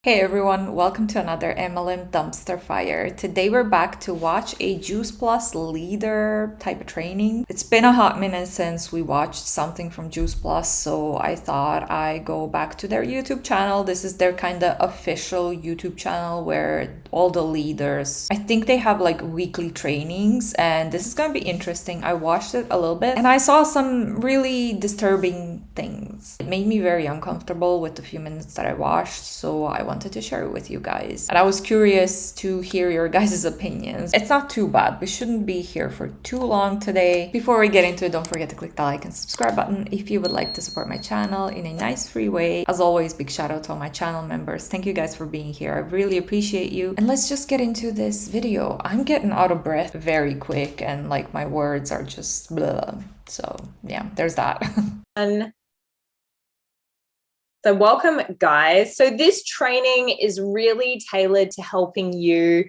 Hey everyone, welcome to another MLM dumpster fire. Today we're back to watch a juiceplus leader type of training. It's been a hot minute since we watched something from juiceplus, so I thought I go back to their YouTube channel. This is their kind of official YouTube channel where all the leaders, I think they have like weekly trainings, and this is gonna be interesting. I watched it a little bit and I saw some really disturbing things. It made me very uncomfortable with the few minutes that I watched, so I wanted to share it with you guys. And I was curious to hear your guys' opinions. It's not too bad. We shouldn't be here for too long today. Before we get into it, don't forget to click the like and subscribe button if you would like to support my channel in a nice free way. As always, big shout out to all my channel members. Thank you guys for being here. I really appreciate you. And let's just get into this video. I'm getting out of breath very quick and like my words are just blah. So yeah, there's that. So welcome, guys. So this training is really tailored to helping you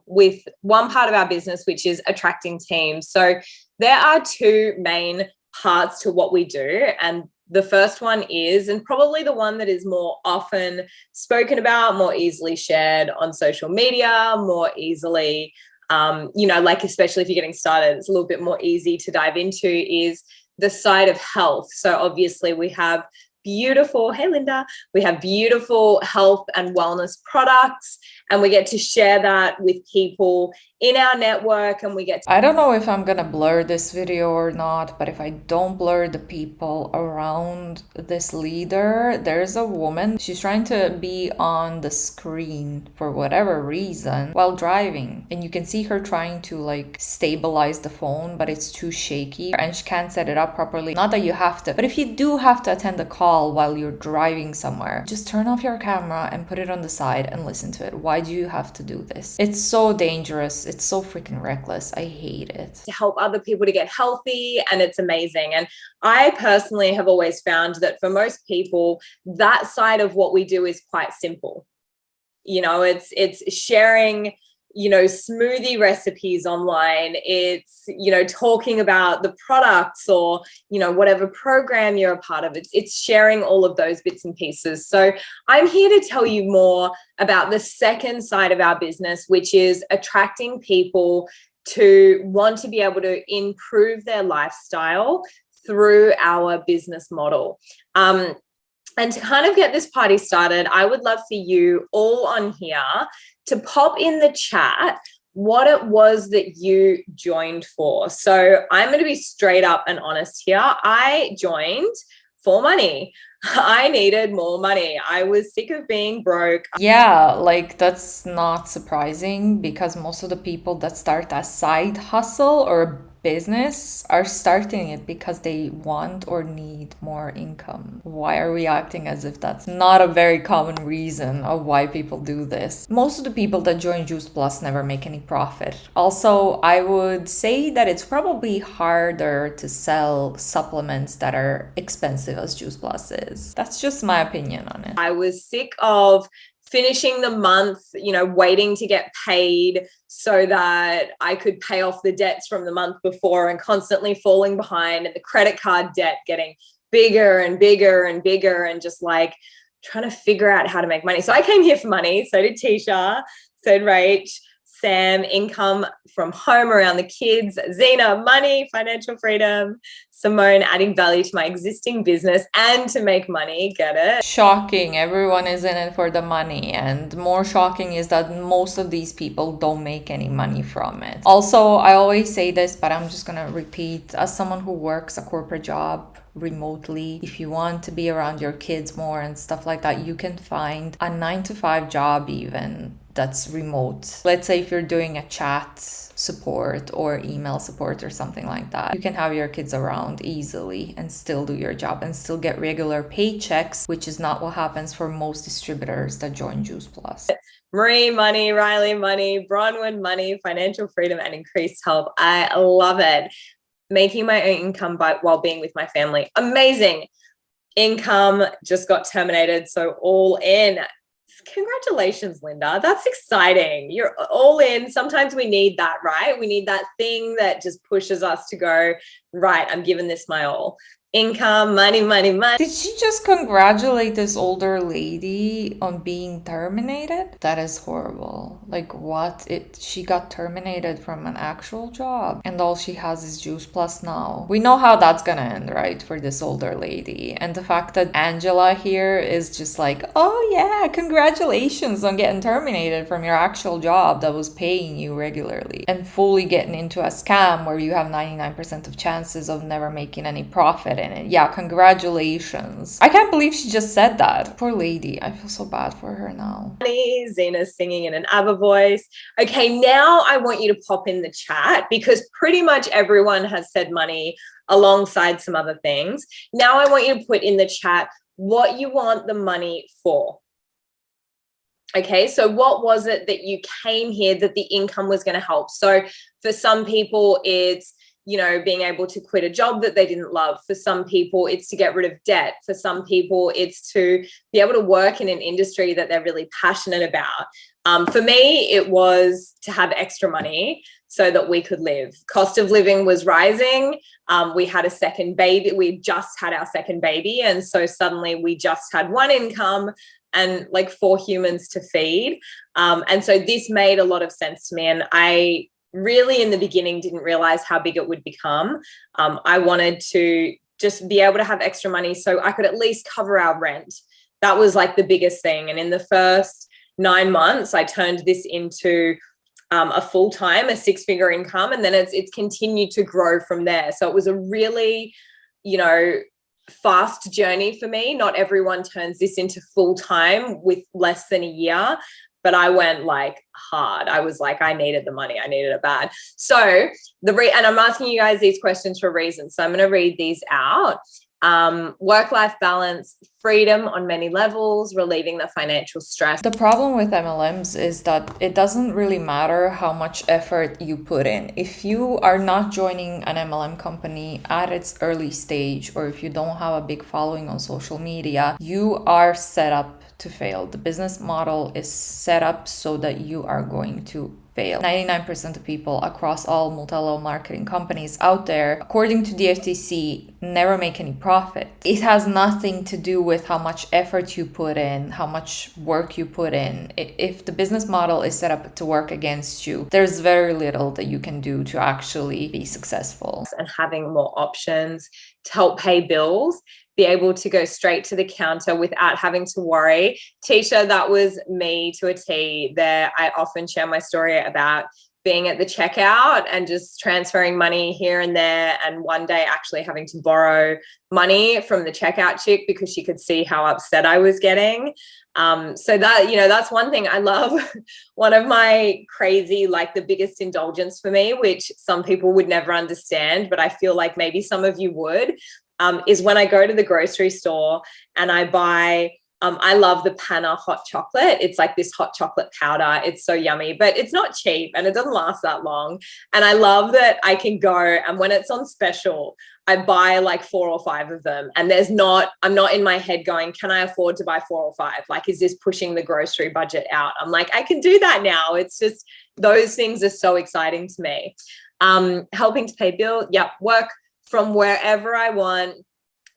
with one part of our business, which is attracting teams. So there are two main parts to what we do. And the first one is, and probably the one that is more often spoken about, more easily shared on social media, more easily, like especially if you're getting started, it's a little bit more easy to dive into, is the side of health. So obviously we have beautiful, hey Linda, we have beautiful health and wellness products, and we get to share that with people in our network, and we get to— I don't know if I'm gonna blur this video or not, but if I don't blur the people around this leader, there's a woman, she's trying to be on the screen for whatever reason while driving, and you can see her trying to like stabilize the phone, but it's too shaky and she can't set it up properly. Not that you have to, but if you do have to attend a call while you're driving somewhere, just turn off your camera and put it on the side and listen to it. Why do you have to do this? It's so dangerous. It's so freaking reckless. I hate it. To help other people to get healthy, and it's amazing. And I personally have always found that for most people, that side of what we do is quite simple. It's sharing smoothie recipes online. It's talking about the products or whatever program you're a part of. It's sharing all of those bits and pieces. So I'm here to tell you more about the second side of our business, which is attracting people to want to be able to improve their lifestyle through our business model. And to kind of get this party started, I would love for you all on here to pop in the chat what it was that you joined for. So I'm going to be straight up and honest here. I joined for money. I needed more money. I was sick of being broke. Yeah, like that's not surprising because most of the people that start a side hustle or business are starting it because they want or need more income. Why are we acting as if that's not a very common reason of why people do this? Most of the people that join juiceplus never make any profit. Also, I would say that it's probably harder to sell supplements that are expensive as juiceplus is. That's just my opinion on it. I was sick of finishing the month, waiting to get paid so that I could pay off the debts from the month before, and constantly falling behind, and the credit card debt getting bigger and bigger and bigger, and just like trying to figure out how to make money. So I came here for money. So did Tisha, so did Rach, Sam, income from home around the kids, Zena, money, financial freedom, Simone, adding value to my existing business and to make money. Get it? Shocking. Everyone is in it for the money. And more shocking is that most of these people don't make any money from it. Also, I always say this, but I'm just going to repeat, as someone who works a corporate job remotely, if you want to be around your kids more and stuff like that, you can find a 9-to-5 job even that's remote. Let's say if you're doing a chat support or email support or something like that, you can have your kids around easily and still do your job and still get regular paychecks, which is not what happens for most distributors that join juiceplus. Marie, money, Riley, money, Bronwyn, money, financial freedom, and increased health. I love it. Making my own income while being with my family. Amazing. Income just got terminated, so all in. Congratulations, Linda. That's exciting. You're all in. Sometimes we need that, right? We need that thing that just pushes us to go right, I'm giving this my all. Income, money, money, money. Did she just congratulate this older lady on being terminated? That is horrible. Like what? She got terminated from an actual job and all she has is juiceplus now. We know how that's gonna end, right? For this older lady. And the fact that Angela here is just like, oh yeah, congratulations on getting terminated from your actual job that was paying you regularly and fully getting into a scam where you have 99% of chances of never making any profit in it. Yeah, congratulations. I can't believe she just said that. Poor lady. I feel so bad for her now. Zena's singing in an ABBA voice. Okay, now I want you to pop in the chat because pretty much everyone has said money alongside some other things. Now I want you to put in the chat what you want the money for. Okay, so what was it that you came here that the income was going to help? So for some people, it's, you know, being able to quit a job that they didn't love. For some people, it's to get rid of debt. For some people, it's to be able to work in an industry that they're really passionate about. For me, it was to have extra money so that we could live. Cost of living was rising. We had a second baby. We just had our second baby. And so suddenly we just had one income and like 4 humans to feed. And so this made a lot of sense to me. And I really in the beginning didn't realize how big it would become. I wanted to just be able to have extra money so I could at least cover our rent. That was like the biggest thing. And in the first 9 months, I turned this into a full-time, a 6-figure income. And then it's continued to grow from there. So it was a really, you know, fast journey for me. Not everyone turns this into full-time with less than a year. But I went like hard. I was like, I needed the money. I needed it bad. So and I'm asking you guys these questions for a reason. So I'm going to read these out. Work-life balance, freedom on many levels, relieving the financial stress. The problem with MLMs is that it doesn't really matter how much effort you put in. If you are not joining an MLM company at its early stage, or if you don't have a big following on social media, you are set up to fail. The business model is set up so that you are going to fail. 99% of people across all multi-level marketing companies out there, according to the FTC, never make any profit. It has nothing to do with how much effort you put in, how much work you put in. If the business model is set up to work against you, there's very little that you can do to actually be successful. And having more options to help pay bills, be able to go straight to the counter without having to worry. Tisha, that was me to a T there. I often share my story about being at the checkout and just transferring money here and there. And one day actually having to borrow money from the checkout chick because she could see how upset I was getting. So that, you know, that's one thing I love. One of my crazy, like the biggest indulgence for me, which some people would never understand, but I feel like maybe some of you would, is when I go to the grocery store and I buy, I love the Panna hot chocolate. It's like this hot chocolate powder. It's so yummy, but it's not cheap and it doesn't last that long. And I love that I can go, and when it's on special, I buy like 4 or 5 of them. And I'm not in my head going, can I afford to buy 4 or 5? Like, is this pushing the grocery budget out? I'm like, I can do that now. It's just, those things are so exciting to me. Helping to pay bills. Yep. Work from wherever I want,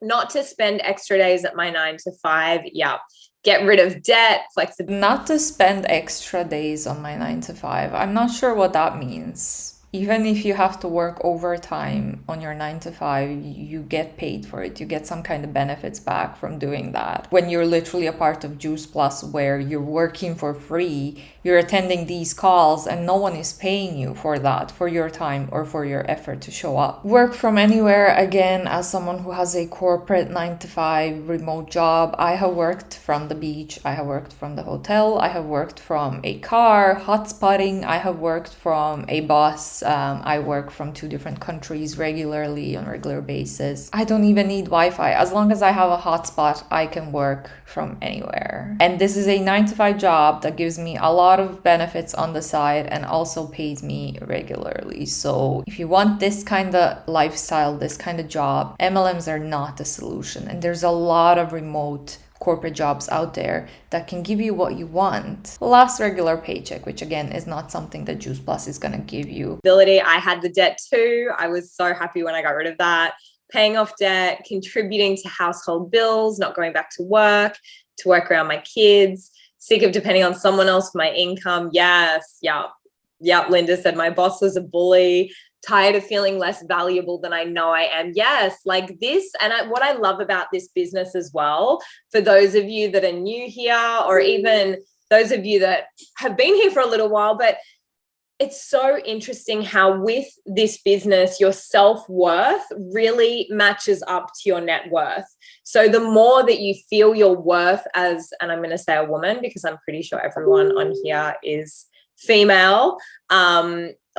not to spend extra days at my 9 to 5. Yeah. Get rid of debt, flexibility. Not to spend extra days on my 9 to 5. I'm not sure what that means. Even if you have to work overtime on your 9 to 5, you get paid for it. You get some kind of benefits back from doing that. When you're literally a part of juiceplus where you're working for free, you're attending these calls and no one is paying you for that, for your time or for your effort to show up. Work from anywhere, again, as someone who has a corporate 9 to 5 remote job, I have worked from the beach, I have worked from the hotel, I have worked from a car, hotspotting, I have worked from a bus. I work from 2 different countries regularly on a regular basis. I don't even need Wi-Fi. As long as I have a hotspot, I can work from anywhere. And this is a 9 to 5 job that gives me a lot of benefits on the side and also pays me regularly. So if you want this kind of lifestyle, this kind of job, MLMs are not the solution. And there's a lot of remote corporate jobs out there that can give you what you want. Last regular paycheck, which again is not something that JuicePlus is going to give you. I had the debt too. I was so happy when I got rid of that. Paying off debt, contributing to household bills, not going back to work around my kids, sick of depending on someone else for my income. Yes. Yep. Linda said my boss was a bully. Tired of feeling less valuable than I know I am. Yes, like this. And what I love about this business as well, for those of you that are new here, or even those of you that have been here for a little while, but it's so interesting how with this business, your self-worth really matches up to your net worth. So the more that you feel your worth as, and I'm going to say a woman, because I'm pretty sure everyone on here is female,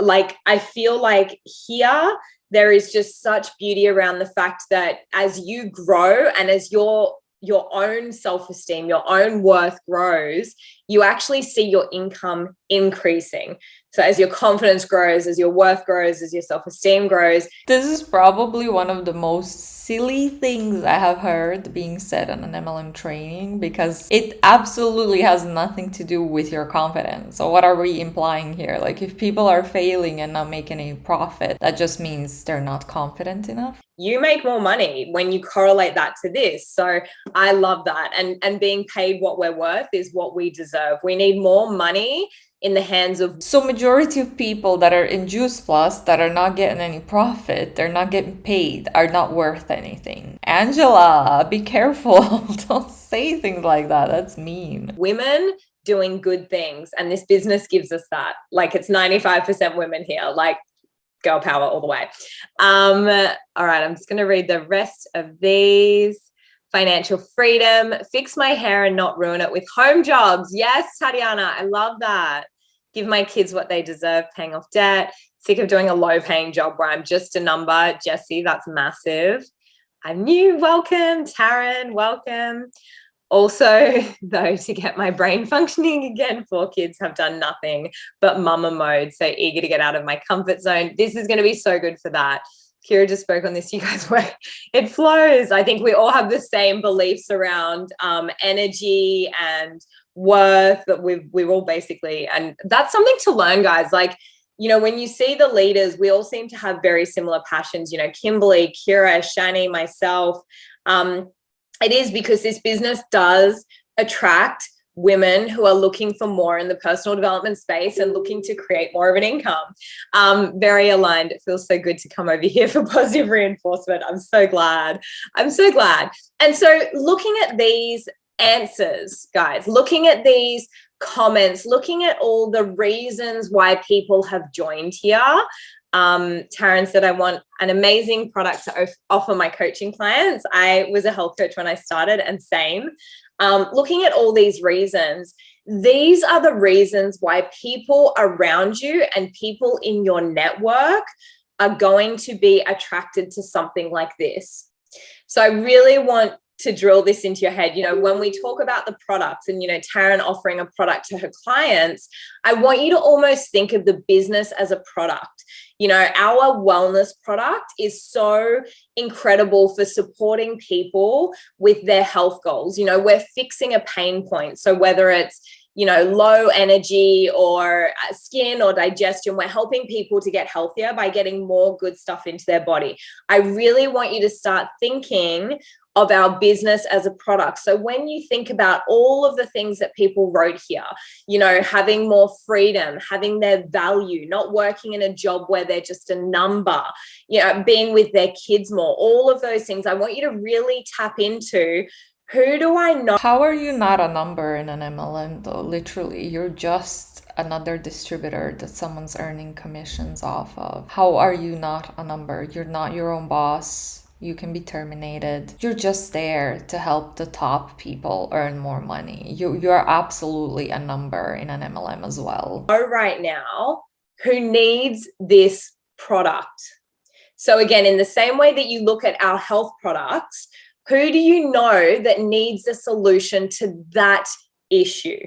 like I feel like here there is just such beauty around the fact that as you grow and as your own self-esteem, your own worth grows, you actually see your income increasing. So as your confidence grows, as your worth grows, as your self-esteem grows. This is probably one of the most silly things I have heard being said on an MLM training, because it absolutely has nothing to do with your confidence. So what are we implying here? Like, if people are failing and not making any profit, that just means they're not confident enough. You make more money when you correlate that to this. So I love that. And being paid what we're worth is what we deserve. We need more money in the hands of. So majority of people that are in JuicePlus that are not getting any profit, they're not getting paid, are not worth anything. Angela, be careful. Don't say things like that. That's mean. Women doing good things. And this business gives us that. Like, it's 95% women here. Like, girl power all the way. All right, I'm just going to read the rest of these. Financial freedom, fix my hair and not ruin it with home jobs. Yes, Tatiana, I love that. Give my kids what they deserve, paying off debt. Sick of doing a low paying job where I'm just a number. Jessie, that's massive. I'm new. Welcome. Taryn, welcome. Also, though, to get my brain functioning again, 4 kids have done nothing but mama mode. So eager to get out of my comfort zone. This is going to be so good for that. Kira just spoke on this. You guys were, it flows. I think we all have the same beliefs around energy and worth that we've all basically, and that's something to learn, guys. Like, you know, when you see the leaders, we all seem to have very similar passions, you know, Kimberly, Kira, Shani, myself. It is because this business does attract women who are looking for more in the personal development space and looking to create more of an income. Very aligned. It feels so good to come over here for positive reinforcement. I'm so glad. I'm so glad. And so looking at these answers, guys, looking at these comments, looking at all the reasons why people have joined here. Taryn said, I want an amazing product to offer my coaching clients. I was a health coach when I started, and same. Looking at all these reasons, these are the reasons why people around you and people in your network are going to be attracted to something like this. So I really want to drill this into your head. You know, when we talk about the products and, you know, Taryn offering a product to her clients, I want you to almost think of the business as a product. You know, our wellness product is so incredible for supporting people with their health goals. You know, we're fixing a pain point. So whether it's, you know, low energy or skin or digestion, we're helping people to get healthier by getting more good stuff into their body. I really want you to start thinking of our business as a product. So when you think about all of the things that people wrote here, you know, having more freedom, having their value, not working in a job where they're just a number, you know, being with their kids more, all of those things, I want you to really tap into, who do I know? How are you not a number in an MLM though? Literally, you're just another distributor that someone's earning commissions off of. How are you not a number? You're not your own boss. You can be terminated. You're just there to help the top people earn more money. You're absolutely a number in an MLM as well. Right now, who needs this product? So again, in the same way that you look at our health products, who do you know that needs a solution to that issue?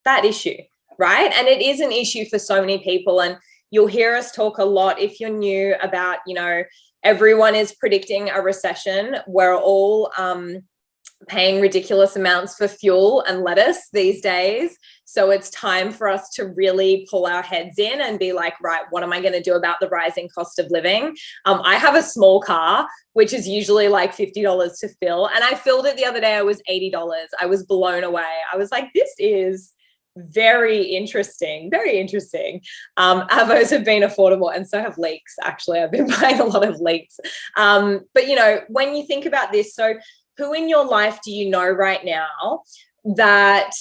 That issue, right? And it is an issue for so many people. And you'll hear us talk a lot, if you're new, about, you know, everyone is predicting a recession. We're all paying ridiculous amounts for fuel and lettuce these days. So it's time for us to really pull our heads in and be like, right, what am I going to do about the rising cost of living? I have a small car, which is usually like $50 to fill. And I filled it the other day. It was $80. I was blown away. I was like, this is very interesting, very interesting. Avos have been affordable, and so have leeks. Actually, I've been buying a lot of leeks. But, you know, when you think about this, so who in your life do you know right now that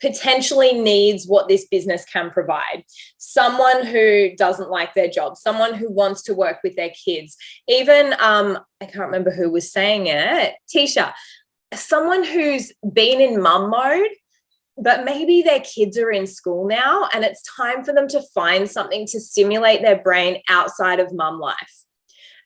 potentially needs what this business can provide? Someone who doesn't like their job, someone who wants to work with their kids, even, I can't remember who was saying it, Tisha, someone who's been in mum mode, but maybe their kids are in school now and it's time for them to find something to stimulate their brain outside of mum life.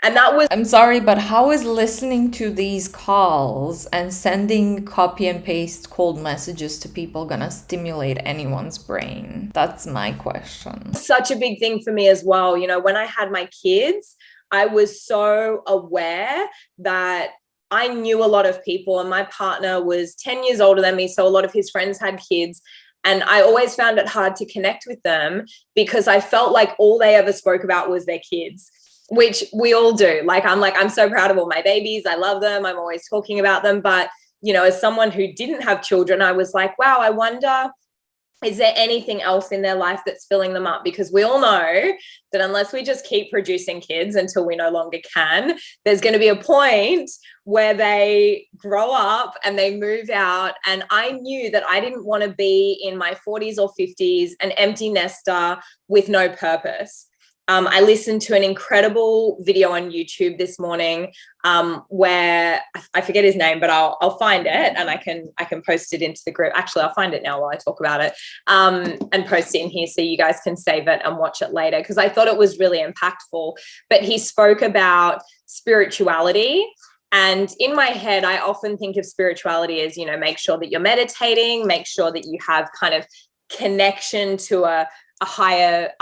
And that was... I'm sorry, but how is listening to these calls and sending copy and paste cold messages to people gonna stimulate anyone's brain? That's my question. Such a big thing for me as well. You know, when I had my kids, I was so aware that I knew a lot of people, and my partner was 10 years older than me. So a lot of his friends had kids. And I always found it hard to connect with them because I felt like all they ever spoke about was their kids, which we all do. I'm so proud of all my babies. I love them. I'm always talking about them. But, you know, as someone who didn't have children, I was like, wow, I wonder, is there anything else in their life that's filling them up? Because we all know that unless we just keep producing kids until we no longer can, there's going to be a point where they grow up and they move out. And I knew that I didn't want to be in my 40s or 50s, an empty nester with no purpose. I listened to an incredible video on YouTube this morning where I forget his name, but I'll find it and I can post it into the group. Actually, I'll find it now while I talk about it and post it in here so you guys can save it and watch it later, because I thought it was really impactful. But he spoke about spirituality. And in my head, I often think of spirituality as, you know, make sure that you're meditating, make sure that you have kind of connection to a higher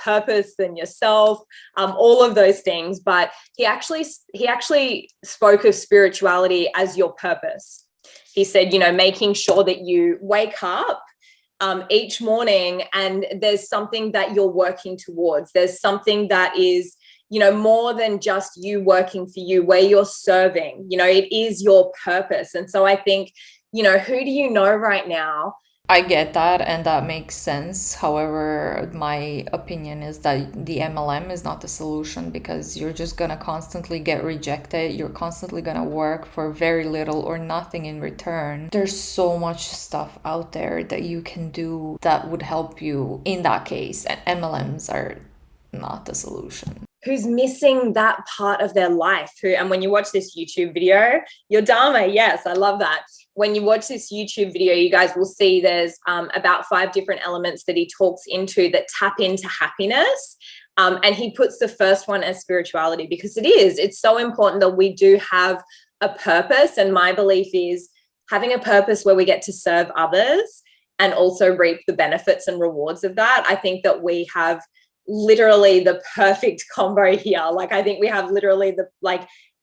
purpose than yourself, all of those things. But he actually spoke of spirituality as your purpose. He said, you know, making sure that you wake up each morning and there's something that you're working towards. There's something that is, you know, more than just you working for you, where you're serving, you know, it is your purpose. And so I think, you know, who do you know right now? I get that, and that makes sense. However, my opinion is that the MLM is not the solution, because you're just gonna constantly get rejected. You're constantly gonna work for very little or nothing in return. There's so much stuff out there that you can do that would help you in that case, and MLMs are not the solution. Who's missing that part of their life, and when you watch this YouTube video, your Dharma, yes, I love that. When you watch this YouTube video, you guys will see there's about 5 different elements that he talks into that tap into happiness. And he puts the first one as spirituality, because it's so important that we do have a purpose. And my belief is having a purpose where we get to serve others and also reap the benefits and rewards of that. I think that we have literally the perfect combo here. Like, I think we have literally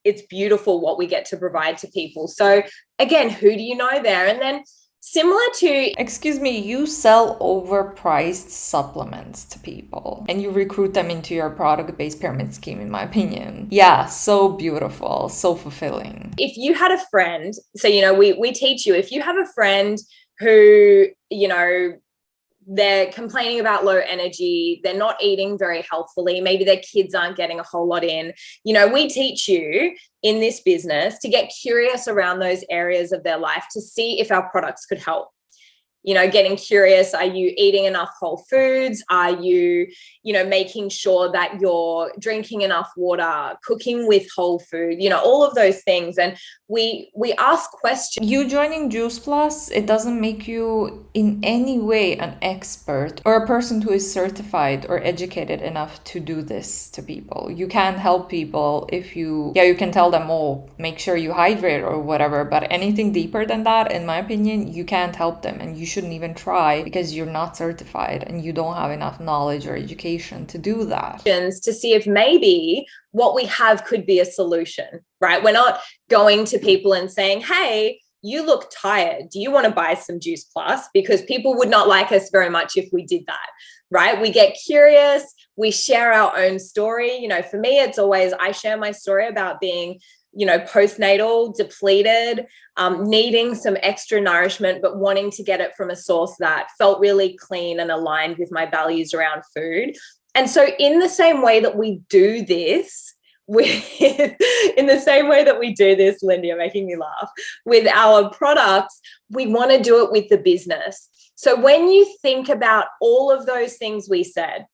it's beautiful what we get to provide to people. So again, who do you know there? And then similar to... Excuse me, you sell overpriced supplements to people and you recruit them into your product-based pyramid scheme, in my opinion. Yeah, so beautiful, so fulfilling. If you had a friend, so, you know, we teach you, if you have a friend who, you know, they're complaining about low energy, they're not eating very healthfully, maybe their kids aren't getting a whole lot in, you know, we teach you in this business to get curious around those areas of their life to see if our products could help. You know, getting curious, are you eating enough whole foods? Are you, you know, making sure that you're drinking enough water, cooking with whole food, you know, all of those things. And we ask questions. You joining juiceplus, it doesn't make you in any way an expert or a person who is certified or educated enough to do this to people. You can't help people if you can tell them, oh, make sure you hydrate or whatever, but anything deeper than that, in my opinion, you can't help them, and you shouldn't even try because you're not certified and you don't have enough knowledge or education to do that. To see if maybe what we have could be a solution, right? We're not going to people and saying, hey, you look tired. Do you want to buy some Juice Plus? Because people would not like us very much if we did that, right? We get curious. We share our own story. You know, for me, it's always, I share my story about being, you know, postnatal, depleted, needing some extra nourishment, but wanting to get it from a source that felt really clean and aligned with my values around food. And so in the same way that we do this, in the same way that we do this, Lindy, you're making me laugh, with our products, we want to do it with the business. So when you think about all of those things we said,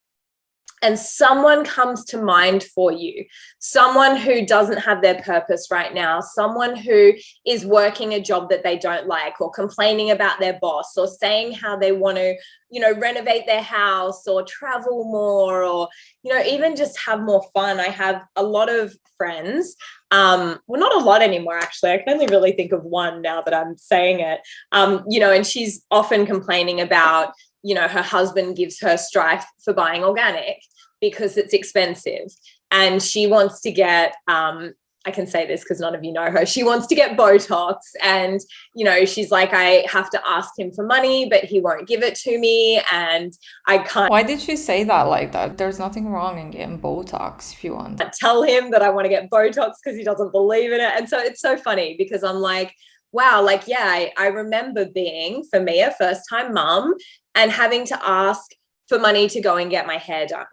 and someone comes to mind for you, someone who doesn't have their purpose right now, someone who is working a job that they don't like, or complaining about their boss, or saying how they want to, you know, renovate their house or travel more, or, you know, even just have more fun. I have a lot of friends, well, not a lot anymore, actually. I can only really think of one now that I'm saying it, you know, and she's often complaining about, you know, her husband gives her strife for buying organic because it's expensive. And she wants to get, I can say this because none of you know her, she wants to get Botox. And, you know, she's like, I have to ask him for money, but he won't give it to me. And I can't. Why did you say that like that? There's nothing wrong in getting Botox if you want. Tell him that I want to get Botox because he doesn't believe in it. And so it's so funny because I'm like, wow, like, yeah, I remember being, for me, a first-time mum and having to ask for money to go and get my hair done.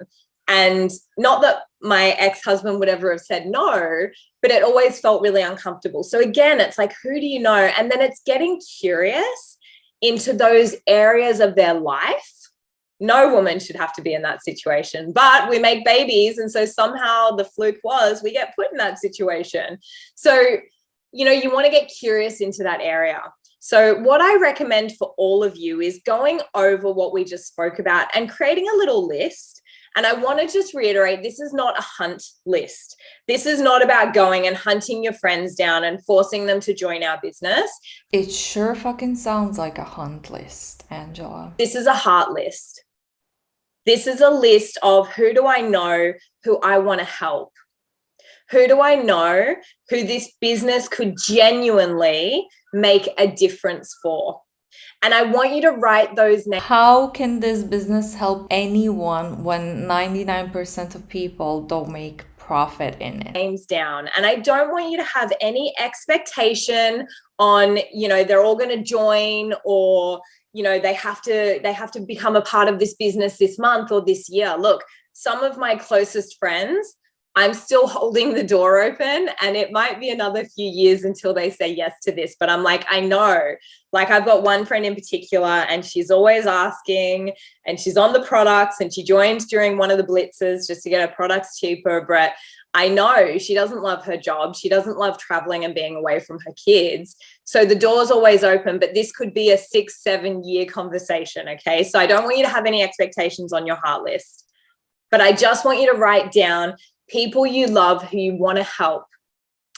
And not that my ex-husband would ever have said no, but it always felt really uncomfortable. So again, it's like, who do you know? And then it's getting curious into those areas of their life. No woman should have to be in that situation, but we make babies. And so somehow the fluke was we get put in that situation. So, you know, you want to get curious into that area. So what I recommend for all of you is going over what we just spoke about and creating a little list. And I want to just reiterate, this is not a hunt list. This is not about going and hunting your friends down and forcing them to join our business. It sure fucking sounds like a hunt list, Angela. This is a heart list. This is a list of who do I know who I want to help? Who do I know who this business could genuinely make a difference for? And I want you to write those names. How can this business help anyone when 99% of people don't make profit in it? Names down. And I don't want you to have any expectation on, you know, they're all going to join, or, you know, they have to become a part of this business this month or this year. Look, some of my closest friends, I'm still holding the door open, and it might be another few years until they say yes to this. But I'm like, I know, like I've got one friend in particular, and she's always asking, and she's on the products, and she joined during one of the blitzes just to get her products cheaper. But I know she doesn't love her job. She doesn't love traveling and being away from her kids. So the door's always open, but this could be a 6-7 year conversation. Okay. So I don't want you to have any expectations on your heart list, but I just want you to write down people you love who you want to help.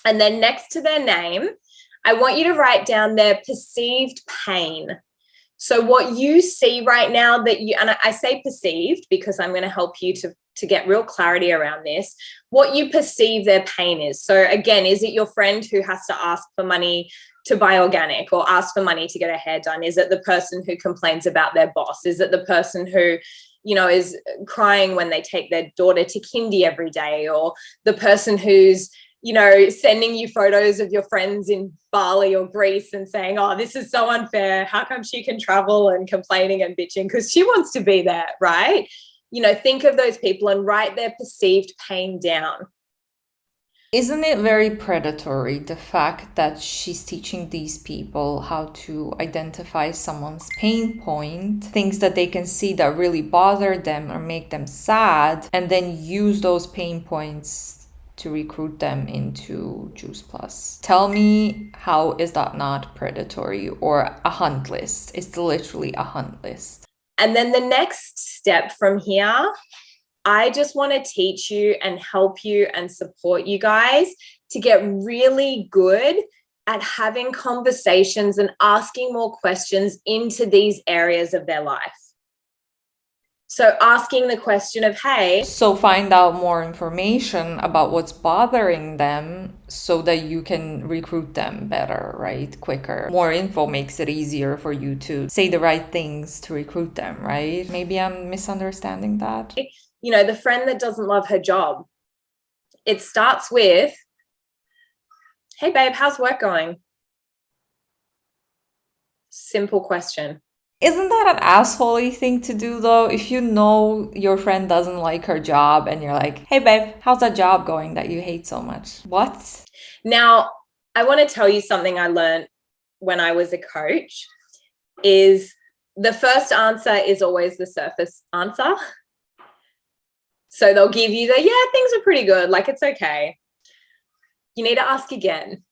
And then next to their name, I want you to write down their perceived pain. So what you see right now that you, and I say perceived because I'm going to help you to get real clarity around this, what you perceive their pain is. So again, is it your friend who has to ask for money to buy organic or ask for money to get a hair done? Is it the person who complains about their boss? Is it the person who, you know, is crying when they take their daughter to kindy every day, or the person who's, you know, sending you photos of your friends in Bali or Greece and saying, oh, this is so unfair. How come she can travel, and complaining and bitching because she wants to be there, right? You know, think of those people and write their perceived pain down. Isn't it very predatory, the fact that she's teaching these people how to identify someone's pain point, things that they can see that really bother them or make them sad, and then use those pain points to recruit them into juiceplus? Tell me, how is that not predatory or a hunt list? It's literally a hunt list. And then the next step from here, I just want to teach you and help you and support you guys to get really good at having conversations and asking more questions into these areas of their life. So asking the question of, hey, so find out more information about what's bothering them so that you can recruit them better, right? Quicker. More info makes it easier for you to say the right things to recruit them, right? Maybe I'm misunderstanding that. You know, the friend that doesn't love her job, it starts with, hey babe, how's work going? Simple question. Isn't that an asshole-y thing to do though? If you know your friend doesn't like her job and you're like, hey babe, how's that job going that you hate so much? What? Now, I want to tell you something I learned when I was a coach is the first answer is always the surface answer. So they'll give you the, yeah, things are pretty good, like it's okay. You need to ask again.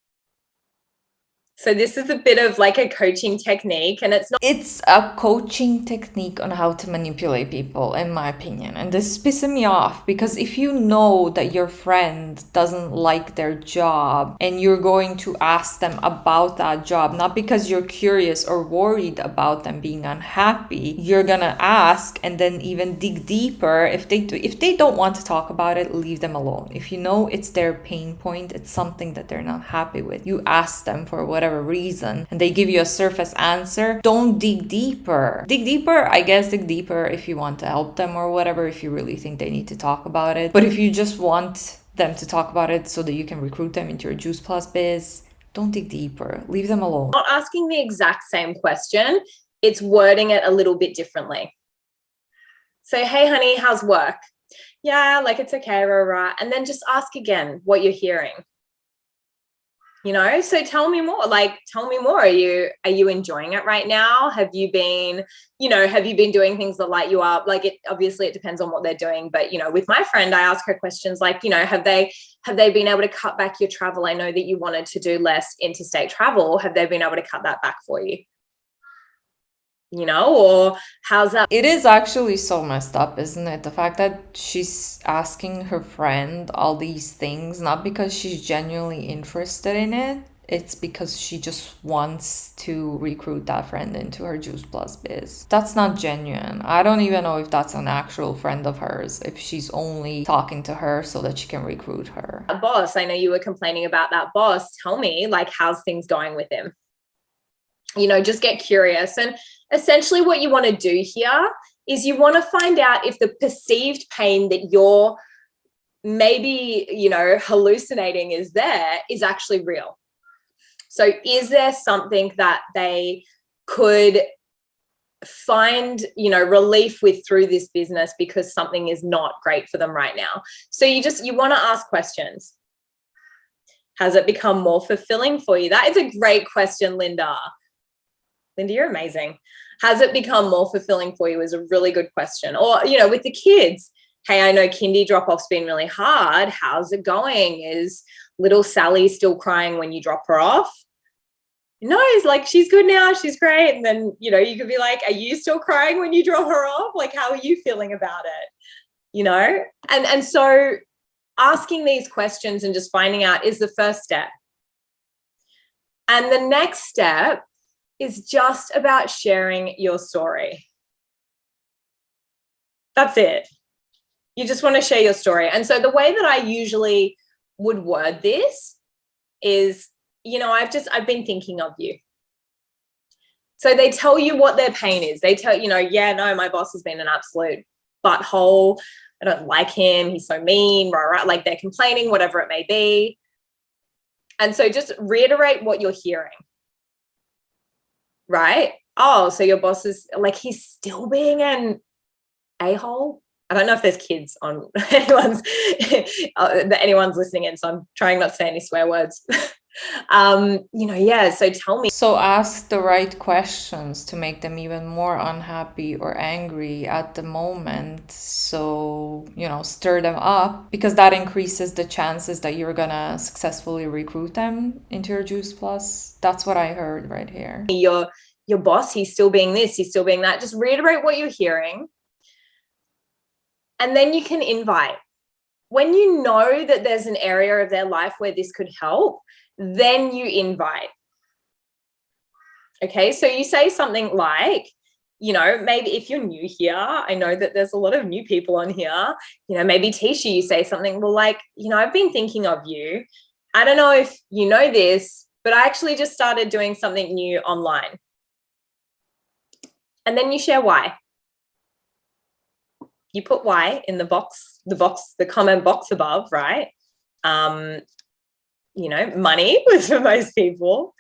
So this is a bit of like a coaching technique, and it's a coaching technique on how to manipulate people, in my opinion. And this is pissing me off because if you know that your friend doesn't like their job and you're going to ask them about that job, not because you're curious or worried about them being unhappy, you're gonna ask and then even dig deeper. If they don't want to talk about it, leave them alone. If you know it's their pain point, it's something that they're not happy with, you ask them for whatever reason and they give you a surface answer, don't dig deeper. Dig deeper, I guess, dig deeper if you want to help them or whatever, if you really think they need to talk about it. But if you just want them to talk about it so that you can recruit them into your juiceplus biz, don't dig deeper. Leave them alone. Not asking the exact same question, it's wording it a little bit differently. So, hey honey, how's work? Yeah, like it's okay, rah, rah. And then just ask again what you're hearing. You know, so tell me more. Are you enjoying it right now? Have you been doing things that light you up? Like, it obviously it depends on what they're doing, but you know, with my friend, I ask her questions like, you know, have they been able to cut back your travel? I know that you wanted to do less interstate travel. Have they been able to cut that back for you? You know, or how's that? It is actually so messed up, isn't it? The fact that she's asking her friend all these things, not because she's genuinely interested in it, it's because she just wants to recruit that friend into her juiceplus biz. That's not genuine. I don't even know if that's an actual friend of hers, if she's only talking to her so that she can recruit her. Boss, I know you were complaining about that boss. Tell me, like, how's things going with him? You know, just get curious. And essentially what you want to do here is you want to find out if the perceived pain that you're maybe, you know, hallucinating is actually real. So is there something that they could find, you know, relief with through this business because something is not great for them right now? So you want to ask questions. Has it become more fulfilling for you? That is a great question, Linda. Linda, you're amazing. Has it become more fulfilling for you is a really good question. Or, you know, with the kids, hey, I know kindy drop-off's been really hard. How's it going? Is little Sally still crying when you drop her off? No, it's like, she's good now. She's great. And then, you know, you could be like, are you still crying when you drop her off? Like, how are you feeling about it? You know? And so asking these questions and just finding out is the first step. And the next step is just about sharing your story. That's it. You just want to share your story. And so the way that I usually would word this is, you know, I've been thinking of you. So they tell you what their pain is. They tell, you know, yeah, no, my boss has been an absolute butthole. I don't like him. He's so mean, rah, rah. Like they're complaining, whatever it may be. And so just reiterate what you're hearing. Right? Oh, so your boss is like, he's still being an a-hole. I don't know if there's kids on anyone's listening in, so I'm trying not to say any swear words. You know, yeah, so tell me. So ask the right questions to make them even more unhappy or angry at the moment. So, you know, stir them up because that increases the chances that you're gonna successfully recruit them into your juiceplus. That's what I heard right here. Your boss, he's still being this, he's still being that. Just reiterate what you're hearing. And then you can invite. When you know that there's an area of their life where this could help, then you invite. Okay, so you say something like, maybe if you're new here, I know that there's a lot of new people on here, maybe Tisha, you say something, well, like, I've been thinking of you. I don't know if you know this, but I actually just started doing something new online. And then you share why. You put why in the comment box above, right? Money was for most people.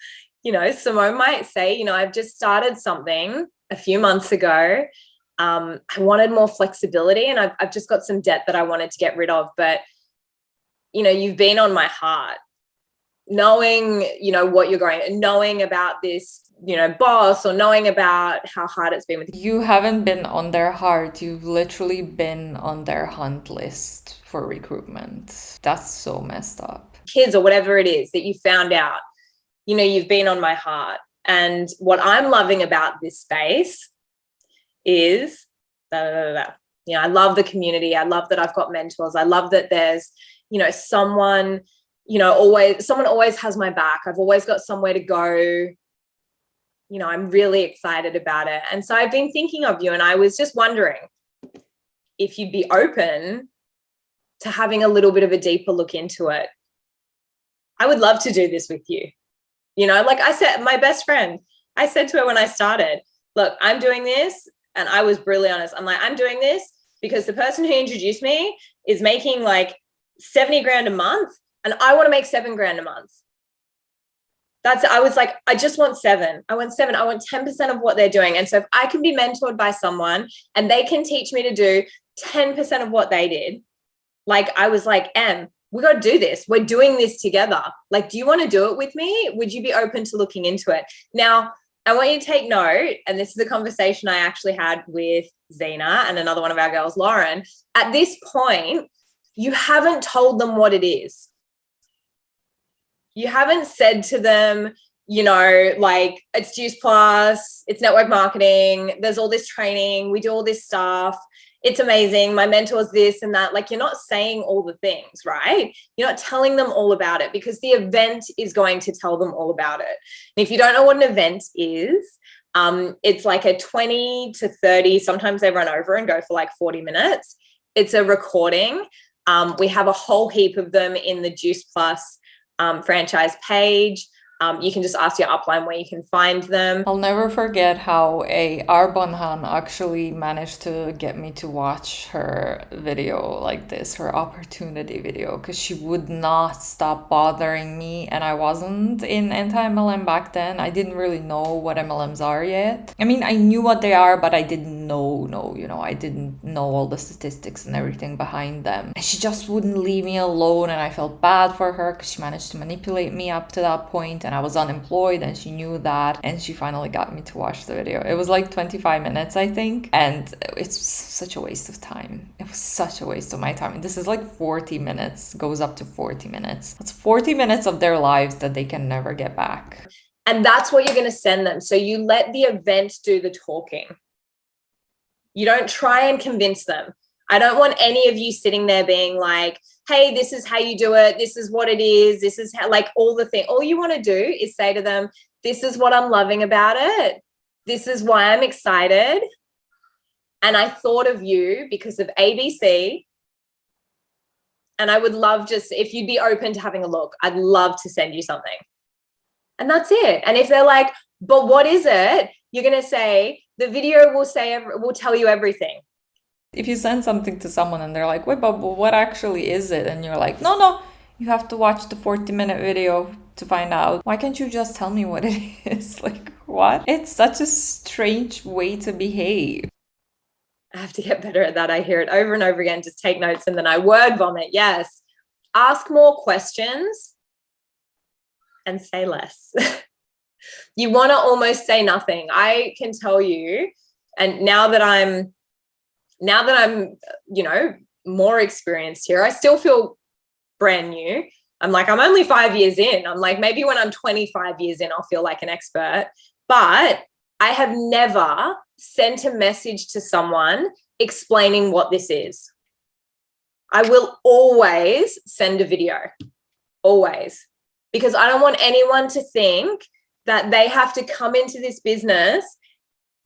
Simone might say, I've just started something a few months ago. I wanted more flexibility and I've just got some debt that I wanted to get rid of. But, you've been on my heart, knowing, what you're going, knowing about this, boss, or knowing about how hard it's been with you. Haven't been on their heart. You've literally been on their hunt list for recruitment. That's so messed up. Kids or whatever it is that you found out, you've been on my heart. And what I'm loving about this space is I love the community. I love that I've got mentors. I love that there's, someone always has my back. I've always got somewhere to go. I'm really excited about it. And so I've been thinking of you, and I was just wondering if you'd be open to having a little bit of a deeper look into it. I would love to do this with you. Like I said, my best friend, I said to her when I started, look, I'm doing this. And I was brutally honest. I'm like, I'm doing this because the person who introduced me is making like 70 grand a month. And I want to make 7 grand a month. I was like, I just want 7. I want 7. I want 10% of what they're doing. And so if I can be mentored by someone and they can teach me to do 10% of what they did, like I was like, we got to do this. We're doing this together. Like, do you want to do it with me? Would you be open to looking into it? Now, I want you to take note, and this is a conversation I actually had with Zena and another one of our girls, Lauren. At this point, you haven't told them what it is. You haven't said to them, like, it's juiceplus, it's network marketing, there's all this training, we do all this stuff, it's amazing, my mentor's this and that. Like, you're not saying all the things, right? You're not telling them all about it, because the event is going to tell them all about it. And if you don't know what an event is, it's like a 20 to 30, sometimes they run over and go for like 40 minutes. It's a recording. We have a whole heap of them in the juiceplus franchise page. You can just ask your upline where you can find them. I'll never forget how a arbonne actually managed to get me to watch her video like this, her opportunity video, because she would not stop bothering me. And I wasn't in anti-MLM back then. I didn't really know what MLMs are yet. I mean, I knew what they are, but I didn't know, I didn't know all the statistics and everything behind them. And she just wouldn't leave me alone, and I felt bad for her because she managed to manipulate me up to that point. And I was unemployed and she knew that, and she finally got me to watch the video. It was like 25 minutes, I think, and it's such a waste of time. It was such a waste of my time. This is like 40 minutes, goes up to 40 minutes. That's 40 minutes of their lives that they can never get back. And that's what you're going to send them. So you let the event do the talking. You don't try and convince them. I don't want any of you sitting there being like, hey, this is how you do it. This is what it is. This is how, like, all the thing. All you want to do is say to them, this is what I'm loving about it. This is why I'm excited. And I thought of you because of ABC. And I would love, just if you'd be open to having a look, I'd love to send you something. And that's it. And if they're like, but what is it? You're going to say, the video will tell you everything. If you send something to someone and they're like, wait, but what actually is it? And you're like, no, you have to watch the 40-minute video to find out. Why can't you just tell me what it is? Like, what? It's such a strange way to behave. I have to get better at that. I hear it over and over again. Just take notes and then I word vomit. Yes. Ask more questions and say less. You want to almost say nothing. I can tell you, and now that I'm, more experienced here, I still feel brand new. I'm only 5 years in. I'm like, maybe when I'm 25 years in, I'll feel like an expert. But I have never sent a message to someone explaining what this is. I will always send a video, always, because I don't want anyone to think that they have to come into this business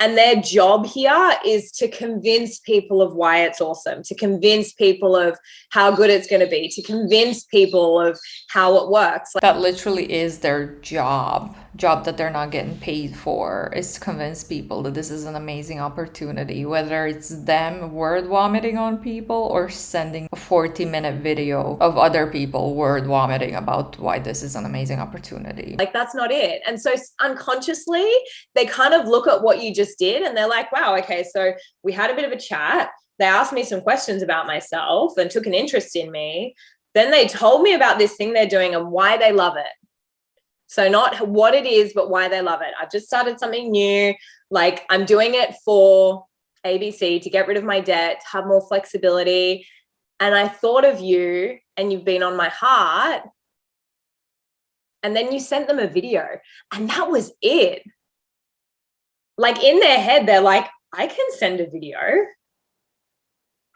And their job here is to convince people of why it's awesome, to convince people of how good it's going to be, to convince people of how it works. That literally is their job that they're not getting paid for, is to convince people that this is an amazing opportunity, whether it's them word vomiting on people or sending a 40-minute video of other people word vomiting about why this is an amazing opportunity. Like, that's not it. And so unconsciously, they kind of look at what you just did and they're like, wow, okay, so we had a bit of a chat. They asked me some questions about myself and took an interest in me. Then they told me about this thing they're doing and why they love it. So not what it is, but why they love it. I've just started something new. Like, I'm doing it for ABC, to get rid of my debt, to have more flexibility. And I thought of you and you've been on my heart. And then you sent them a video and that was it. Like, in their head, they're like, I can send a video.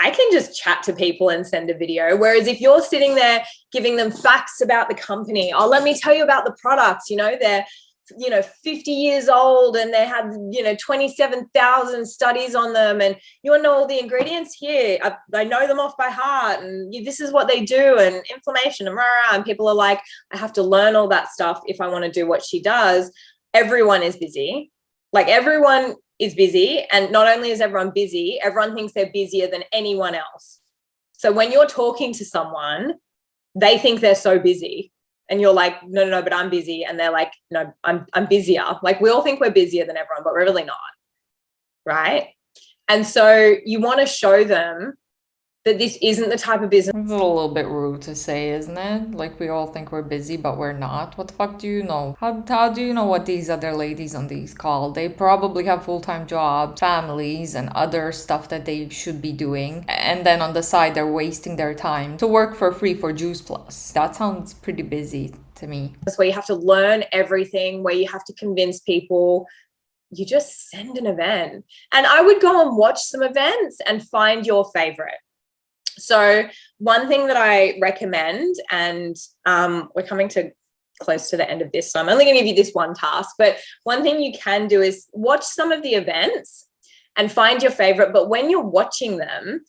I can just chat to people and send a video. Whereas if you're sitting there giving them facts about the company, oh, let me tell you about the products, they're, 50 years old and they have, 27,000 studies on them. And you want to know all the ingredients here. I know them off by heart and this is what they do, and inflammation and rah, rah, and people are like, I have to learn all that stuff if I want to do what she does. Everyone is busy. Like, everyone is busy. And not only is everyone busy, everyone thinks they're busier than anyone else. So when you're talking to someone, they think they're so busy. And you're like, no, but I'm busy. And they're like, no, I'm busier. Like, we all think we're busier than everyone, but we're really not. Right? And so you want to show them that this isn't the type of business. It's a little bit rude to say, isn't it? Like, we all think we're busy, but we're not. What the fuck do you know? How do you know what these other ladies on these call? They probably have full-time jobs, families, and other stuff that they should be doing. And then on the side, they're wasting their time to work for free for juiceplus. That sounds pretty busy to me. That's where you have to learn everything, where you have to convince people. You just send an event. And I would go and watch some events and find your favorite. So one thing that I recommend, and we're coming to close to the end of this, so I'm only going to give you this one task, but one thing you can do is watch some of the events and find your favorite. But when you're watching them,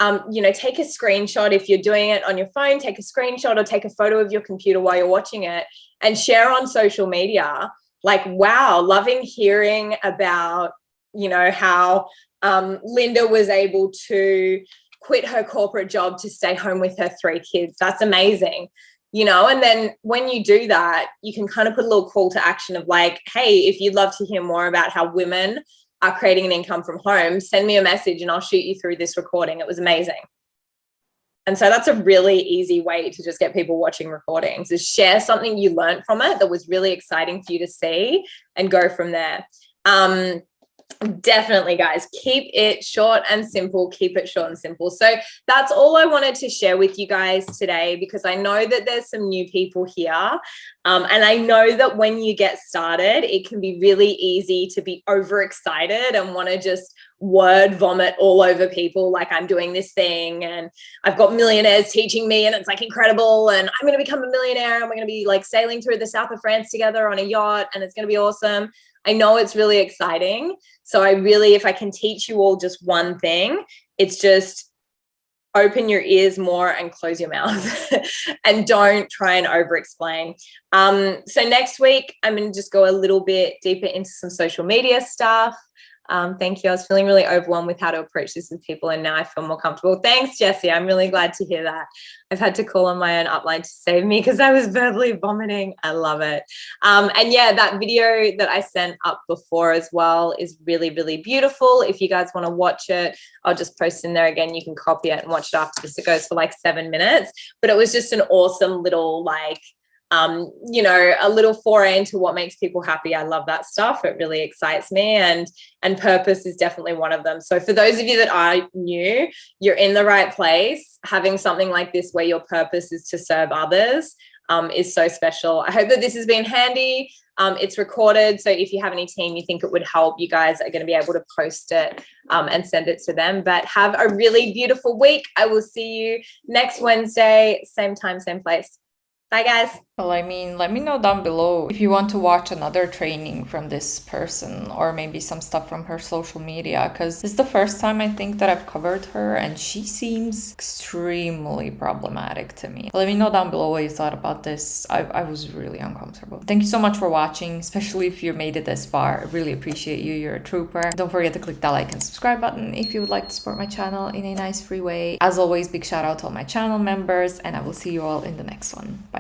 take a screenshot. If you're doing it on your phone, take a screenshot or take a photo of your computer while you're watching it and share on social media. Like, wow, loving hearing about, how Linda was able to quit her corporate job to stay home with her 3 kids. That's amazing. And then when you do that, you can kind of put a little call to action of like, hey, if you'd love to hear more about how women are creating an income from home, send me a message and I'll shoot you through this recording. It was amazing. And so that's a really easy way to just get people watching recordings, is share something you learned from it that was really exciting for you to see and go from there. Definitely, guys, keep it short and simple. Keep it short and simple. So that's all I wanted to share with you guys today, because I know that there's some new people here. And I know that when you get started, it can be really easy to be overexcited and want to just word vomit all over people. Like, I'm doing this thing and I've got millionaires teaching me and it's like incredible. And I'm going to become a millionaire and we're going to be like sailing through the south of France together on a yacht and it's going to be awesome. I know it's really exciting. So if I can teach you all just one thing, it's just open your ears more and close your mouth and don't try and over explain. So next week, I'm going to just go a little bit deeper into some social media stuff. Thank you. I was feeling really overwhelmed with how to approach this with people, and now I feel more comfortable. Thanks, Jessie. I'm really glad to hear that. I've had to call on my own upline to save me because I was verbally vomiting. I love it. And yeah, that video that I sent up before as well is really, really beautiful. If you guys want to watch it, I'll just post in there again. You can copy it and watch it after this. It goes for like 7 minutes, but it was just an awesome little a little foray into what makes people happy. I love that stuff. It really excites me, and purpose is definitely one of them. So for those of you that are new, you're in the right place. Having something like this where your purpose is to serve others is so special. I hope that this has been handy. It's recorded, so if you have any team you think it would help, you guys are going to be able to post it and send it to them. But have a really beautiful week. I will see you next Wednesday, same time, same place. Bye, guys. Well, I mean, let me know down below if you want to watch another training from this person or maybe some stuff from her social media, because this is the first time I think that I've covered her and she seems extremely problematic to me. Let me know down below what you thought about this. I was really uncomfortable. Thank you so much for watching, especially if you made it this far. I really appreciate you. You're a trooper. Don't forget to click that like and subscribe button if you would like to support my channel in a nice free way. As always, big shout out to all my channel members, and I will see you all in the next one. Bye.